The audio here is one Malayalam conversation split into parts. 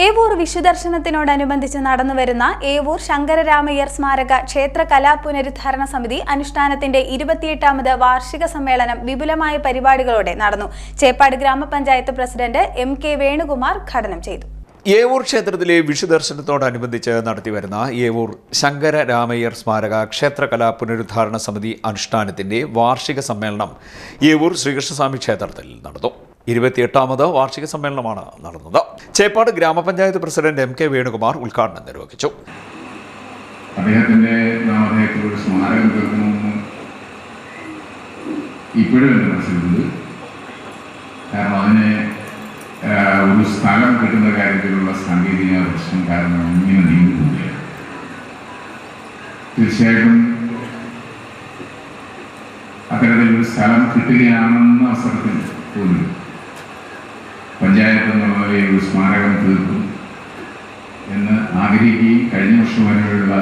ഏവൂർ വിഷുദർശനത്തിനോടനുബന്ധിച്ച് നടന്നുവരുന്ന ഏവൂർ ശങ്കരരാമയ്യർ സ്മാരക ക്ഷേത്ര കലാപുനരുദ്ധാരണ സമിതി അനുഷ്ഠാനത്തിന്റെ 28ാമത് വാർഷിക സമ്മേളനം വിപുലമായ പരിപാടികളോടെ നടന്നു. ചേപ്പാട് ഗ്രാമപഞ്ചായത്ത് പ്രസിഡന്റ് MK വേണുകുമാർ ഉദ്ഘാടനം ചെയ്തു. ഏവൂർ ക്ഷേത്രത്തിലെ വിഷുദർശനത്തോടനുബന്ധിച്ച് നടത്തിവരുന്ന ഏവൂർ ശങ്കരരാമയ്യർ സ്മാരക ക്ഷേത്രകലാ പുനരുദ്ധാരണ സമിതി അനുഷ്ഠാനത്തിന്റെ വാർഷിക സമ്മേളനം ഏവൂർ ശ്രീകൃഷ്ണസ്വാമി ക്ഷേത്രത്തിൽ നടന്നു. 28ാമത് വാർഷിക സമ്മേളനമാണ് നടന്നത്. ചേപ്പാട് ഗ്രാമപഞ്ചായത്ത് പ്രസിഡന്റ് MK വേണുകുമാർ ഉദ്ഘാടനം നിർവഹിച്ചു. അദ്ദേഹത്തിന്റെ നാമധേയത്തിൽ ഒരു സ്മാരകം തീർക്കണമെന്ന് ഇപ്പോഴും എൻ്റെ മനസ്സിലുണ്ട്. കാരണം അതിനെ ഒരു സ്ഥലം കിട്ടുന്ന കാര്യത്തിലുള്ള സാങ്കേതിക പ്രശ്നം കാരണം ഇങ്ങനെ നീങ്ങുകയാണ്. തീർച്ചയായിട്ടും അത്തരത്തിലൊരു സ്ഥലം കിട്ടുകയാണെന്ന അവസരത്തിൽ പോലും പഞ്ചായത്ത് എന്നുള്ള നിലയിൽ ഒരു സ്മാരകം തീർക്കും എന്ന് ആഗ്രഹിക്കുകയും കഴിഞ്ഞ വർഷം വരെയുള്ള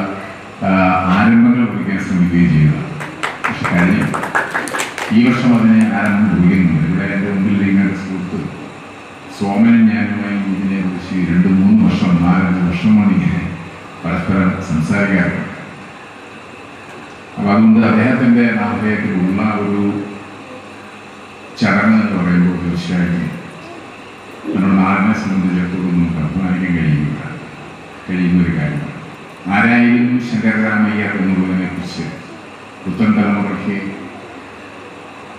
ആരംഭങ്ങൾ കുറിക്കാൻ ശ്രമിക്കുകയും ചെയ്യുക. പക്ഷെ ഈ വർഷം അതിനെ ആരംഭം കുറിക്കുന്നുണ്ട്. ഇവിടെ എൻ്റെ മുമ്പിൽ നിങ്ങളുടെ സുഹൃത്ത് സോമനും ഞാനുമായി ഇതിനെ കുറിച്ച് 2-3 വർഷം 4-5 വർഷമാണ് ഇങ്ങനെ പരസ്പരം സംസാരിക്കാറുണ്ട്. അപ്പം അതുകൊണ്ട് അദ്ദേഹത്തിൻ്റെ നാമധേയത്തിലുള്ള ഒരു ചടങ്ങ് എന്ന് പറയുമ്പോൾ തീർച്ചയായിട്ടും നമ്മുടെ നാടിനെ സംബന്ധിച്ചിടത്തോളം നമുക്ക് അഭിമാനിക്കാൻ കഴിയുന്ന ഒരു കാര്യമാണ്. ആരായിരുന്നു ശങ്കരരാമയ്യർ എന്നുള്ളതിനെ കുറിച്ച് പുത്തൻ തലമുറയ്ക്ക്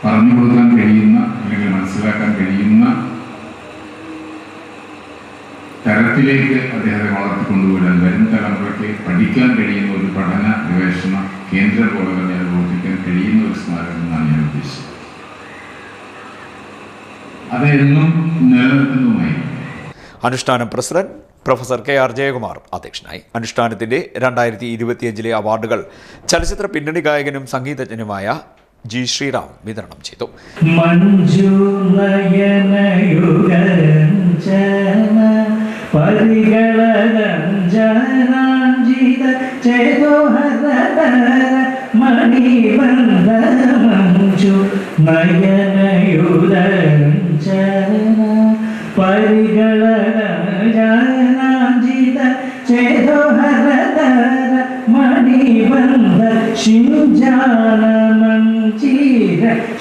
പറഞ്ഞു കൊടുക്കാൻ കഴിയുന്ന അല്ലെങ്കിൽ മനസ്സിലാക്കാൻ കഴിയുന്ന തരത്തിലേക്ക് അദ്ദേഹത്തെ വളർത്തിക്കൊണ്ടുവരാൻ വരും തലമുറയ്ക്ക് പഠിക്കാൻ കഴിയുന്ന ഒരു പഠന ഗവേഷണ കേന്ദ്രം പോലെ തന്നെ അത് പ്രവർത്തിക്കാൻ കഴിയുന്ന ഒരു സ്മാരകം എന്നാണ് ഞാൻ ഉദ്ദേശിച്ചത്. അതെന്നും നിലനിർത്തുന്നതുമായി. അനുഷ്ഠാനം പ്രസിഡന്റ് പ്രൊഫസർ KR ജയകുമാർ അധ്യക്ഷനായി. അനുഷ്ഠാനത്തിന്റെ 2025 അവാർഡുകൾ ചലച്ചിത്ര പിന്നണി ഗായകനും സംഗീതജ്ഞനുമായ G. ശ്രീറാം വിതരണം ചെയ്തു.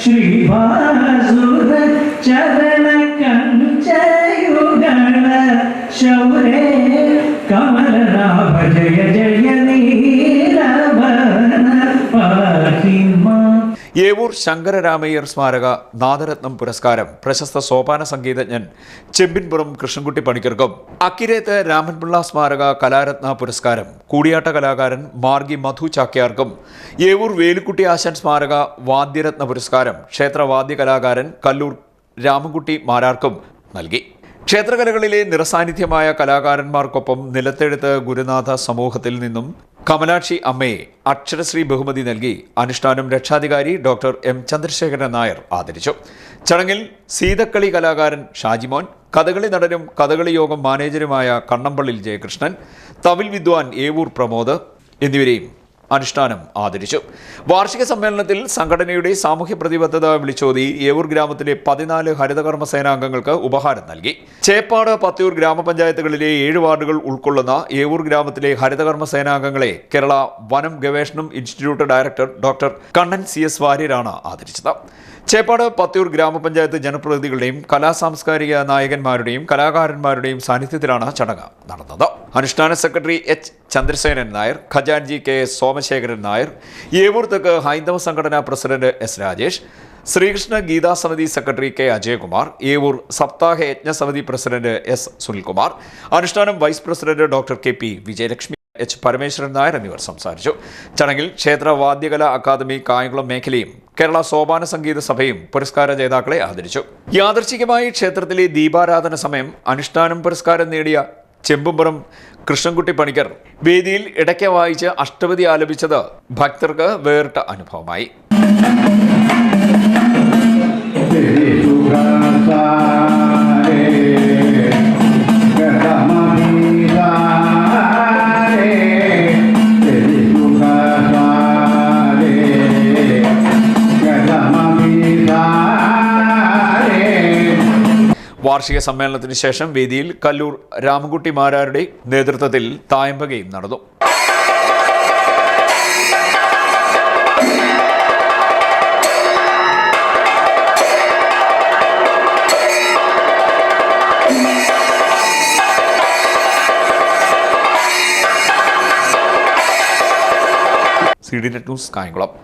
ശ്രീഭാസുര ചരണ കഞ്ചയുഗള ശൗരേ കമലനാഭ ജയ ജയ നീലവന പാഹിമ. ഏവൂർ ശങ്കരരാമയ്യർ സ്മാരക നാദരത്നം പുരസ്കാരം പ്രശസ്ത സോപാന സംഗീതജ്ഞൻ ചെമ്പിൻപുറം കൃഷ്ണൻകുട്ടി പണിക്കർക്കും, അക്കിരേത്ത് രാമൻപിള്ള സ്മാരക കലാരത്ന പുരസ്കാരം കൂടിയാട്ട കലാകാരൻ മാർഗി മധു ചാക്യാർക്കും, ഏവൂർ വേലുക്കുട്ടി ആശാൻ സ്മാരക വാദ്യരത്ന പുരസ്കാരം ക്ഷേത്രവാദ്യ കലാകാരൻ കല്ലൂർ രാമൻകുട്ടി മാരാർക്കും നൽകി. ക്ഷേത്രകലകളിലെ നിറസാന്നിധ്യമായ കലാകാരന്മാർക്കൊപ്പം നിലത്തെഴുത്ത് ഗുരുനാഥ സമൂഹത്തിൽ നിന്നും കമലാക്ഷി അമ്മയെ അക്ഷരശ്രീ ബഹുമതി നൽകി അനുഷ്ഠാനം രക്ഷാധികാരി ഡോക്ടർ M. ചന്ദ്രശേഖരൻ നായർ ആദരിച്ചു. ചടങ്ങിൽ സീതക്കളി കലാകാരൻ ഷാജിമോൻ, കഥകളി നടനും കഥകളി യോഗം മാനേജരുമായ കണ്ണമ്പള്ളിൽ ജയകൃഷ്ണൻ, തവിൽ വിദ്വാൻ ഏവൂർ പ്രമോദ് എന്നിവരെയും അനുഷ്ഠാനം ആദരിച്ചു. വാർഷിക സമ്മേളനത്തിൽ സംഘടനയുടെ സാമൂഹ്യ പ്രതിബദ്ധത വിളിച്ചോതി ഏവൂർ ഗ്രാമത്തിലെ 14 ഹരിതകർമ്മ സേനാംഗങ്ങൾക്ക് ഉപഹാരം നൽകി. ചേപ്പാട്, പത്തിയൂർ ഗ്രാമപഞ്ചായത്തുകളിലെ 7 വാർഡുകൾ ഉൾക്കൊള്ളുന്ന ഏവൂർ ഗ്രാമത്തിലെ ഹരിതകർമ്മ സേനാംഗങ്ങളെ കേരള വനം ഗവേഷണം institute director doctor Kannan CS വാര്യരാണ് ആദരിച്ചത്. ചേപ്പാട്, പത്തിയൂർ ഗ്രാമപഞ്ചായത്ത് ജനപ്രതിനിധികളുടെയും കലാസാംസ്കാരിക നായകന്മാരുടെയും കലാകാരന്മാരുടെയും സാന്നിധ്യത്തിലാണ് ചടങ്ങ് നടന്നത്. അനുഷ്ഠാന സെക്രട്ടറി H. ചന്ദ്രസേനൻ നായർ, ഖജാൻജി KS സോമശേഖരൻ നായർ, ഏവൂർ തെക്ക് ഹൈന്ദവ സംഘടനാ president S. Rajesh, Sreekrishna Geetha Samithi secretary K. Ajayakumar, Evoor സപ്താഹ യജ്ഞ സമിതി പ്രസിഡന്റ് S. സുനിൽകുമാർ, അനുഷ്ഠാനം vice president doctor KP Vijayalakshmi, H. Parameswaran Nair എന്നിവർ സംസാരിച്ചു. ചടങ്ങിൽ ക്ഷേത്ര വാദ്യകലാ അക്കാദമി കായംകുളം മേഖലയും കേരള സോപാന സംഗീത സഭയും പുരസ്കാര ജേതാക്കളെ ആദരിച്ചു. യാദൃച്ഛികമായി ക്ഷേത്രത്തിലെ ദീപാരാധന സമയം അനുഷ്ഠാനം പുരസ്കാരം നേടിയ ചെമ്പുംപുറം കൃഷ്ണൻകുട്ടി പണിക്കർ വേദിയിൽ ഇടയ്ക്ക് വായിച്ച് അഷ്ടപതി ആലപിച്ചത് ഭക്തർക്ക് വേറിട്ട അനുഭവമായി. വാർഷിക സമ്മേളനത്തിന് ശേഷം വേദിയിൽ കല്ലൂർ രാമൻകുട്ടി മാരാരുടെ നേതൃത്വത്തിൽ തായമ്പകയും നടന്നു. CD Net News, Kayamkulam.